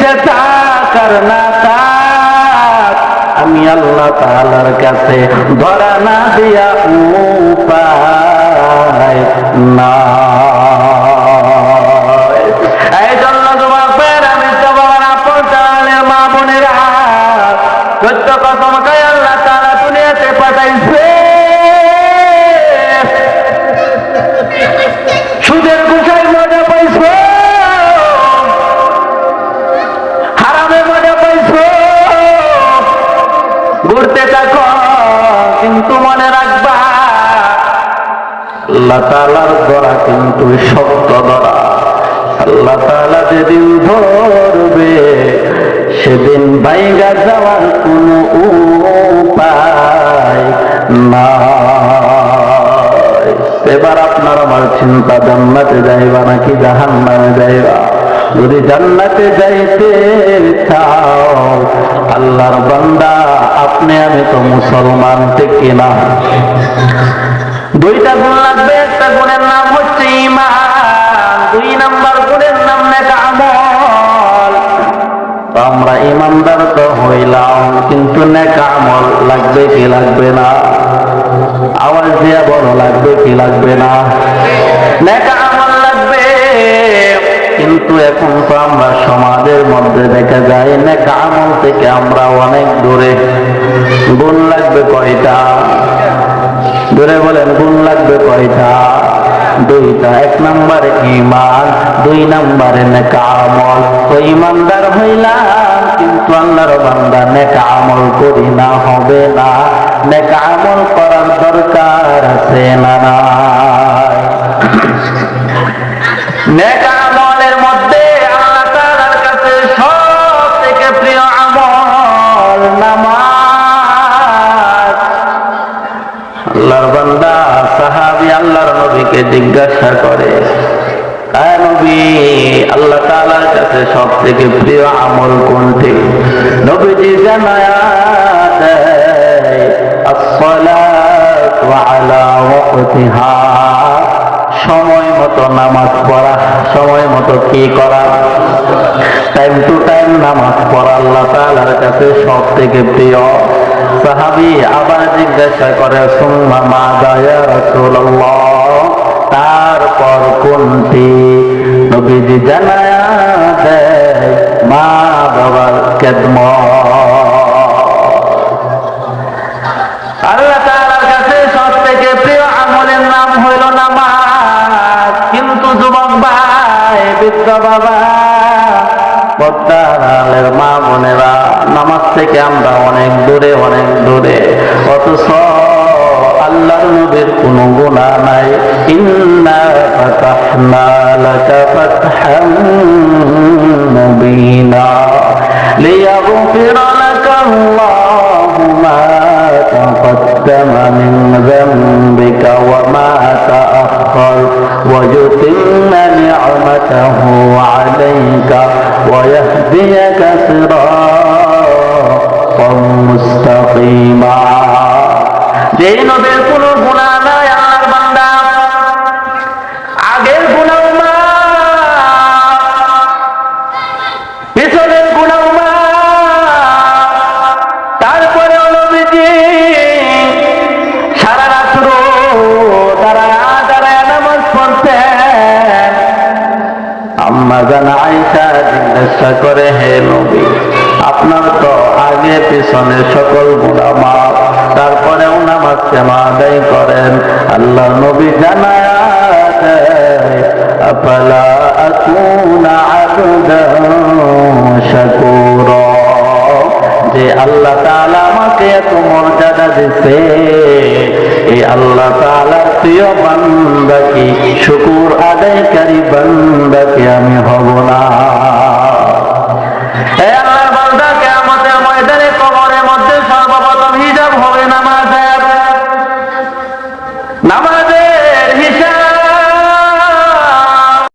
বেঁচে থাক আর না থাক, আমি আল্লাহ তাআলার কাছে ধরা না দিয়া উপায় না। এই জন্য যুবকের আমি তো বাবার আপন চালের মা বোনেরা, সত্য কসম খাই আল্লাহ তাআলা দুনিয়াতে পাঠাইছে সুদের গুছাই মজা পাইছো, হারামে মজা পাইছো, ঘুরতে থাকো, কিন্তু মনে রাখবা আল্লাহ তাআলার ধরা কিন্তু শক্ত ধরা। আল্লাহ তাআলা যেদিন ধরবে সেদিন বাইগা যাওয়ার কোনো উপায় নাই। এবার আপনার আমার চিন্তা, জান্নাতে যাইবা নাকি জাহান্নামে যাইবা? যদি জান্নাতে যাইতে চাও আল্লাহর বান্দা, আপনি আমি তো মুসলমান, ঠিক কিনা? দুইটা গুণ লাগবে। একটা গুণের নাম হচ্ছে ঈমান, 2 নাম্বার গুণের নাম নেক আমল। আমরা ঈমানদার তো হইলাম, কিন্তু নেক আমল লাগবে কি লাগবে না? আওয়াজ দিয়া বলো, লাগবে কি লাগবে না? নেক আমল লাগবে। কিন্তু এখন তো আমরা সমাজের মধ্যে দেখা যায় নেক আমল থেকে আমরা অনেক দূরে। গুণ লাগবে কয়টা? দূরে বলেন, গুণ লাগবে কয়টা? 2টা। 1 নম্বরে ঈমান, 2 নম্বরে নেক আমল। তো ঈমানদার হইলাম, কিন্তু আল্লাহর বান্দা নেক আমল করি না, হবে না। নেক আমল করার দরকার আছে না নাই? নেক আমলের মধ্যে আল্লাহ তাআলার কাছে সবথেকে প্রিয় আমল নামাজ। আল্লাহর বান্দা সাহাবী আল্লাহর নবীকে জিজ্ঞাসা করে, আয় নবী, আল্লাহ তাআলার কাছে সবথেকে প্রিয় আমল কোনটি? নবীজি জানায়া দেয়, আসসালাতু আলা ওয়াক্তিহা, সময় মতো নামাজ পড়া। সময় মতো কি করা? টাইম টু টাইম নামাজ পড়া আল্লাহ তাআলার কাছে সবথেকে প্রিয়। সাহাবী আবার জিজ্ঞাসা করে, সুম্মা মাযা ইয়া রাসূলুল্লাহ, তারপর কোনটি? নবীজি জানায়া দেয়, মা বাবার খেদমত। আল্লাহ তাআলার কাছে সবথেকে প্রিয় আমলের নাম হইল নামাজ। কিন্তু যুবক ভাই, বৃদ্ধ বাবা, পর্দার আড়ালের মা বোনেরা, নামাজ থেকে আমরা অনেক দূরে, অনেক দূরে। অথচ আল্লাহর নবীর কোনো গুনাহ নাই। ইন্না ফাতাহনা লাকা ফাতহাম মুবিনা লিয়াগফিরা লাকা আল্লাহু মা তাকাদ্দামা মিন যামবিকা ওয়া মা তাআখার ওয়া يتم نعمته عليك ويهديك صراطا مستقيما। যে নবীর কোনো গুনাহ নাই আল্লাহর বান্দা, আগের গুনাহ মাফ, পিছনের গুনাহ মাফ। তারপরে নবীজি সারা রাত্র দাঁড়ায় নামাজ পড়তেন। আম্মা জান আয়েশা জিজ্ঞাসা করে, হে নবী, আপনার তো আগে পিছনে সকল গুনাহ মাফ, তারপরেও নামাজ কেন আদায় করেন? আল্লাহ নবী জানায়া দেয়, আফালা আকুনা আবদান শাকুরা, যে আল্লাহ তাআলা আমাকে এত মর্যাদা দিতে, এই আল্লাহ তাআলার প্রিয় বান্দা কি শুকর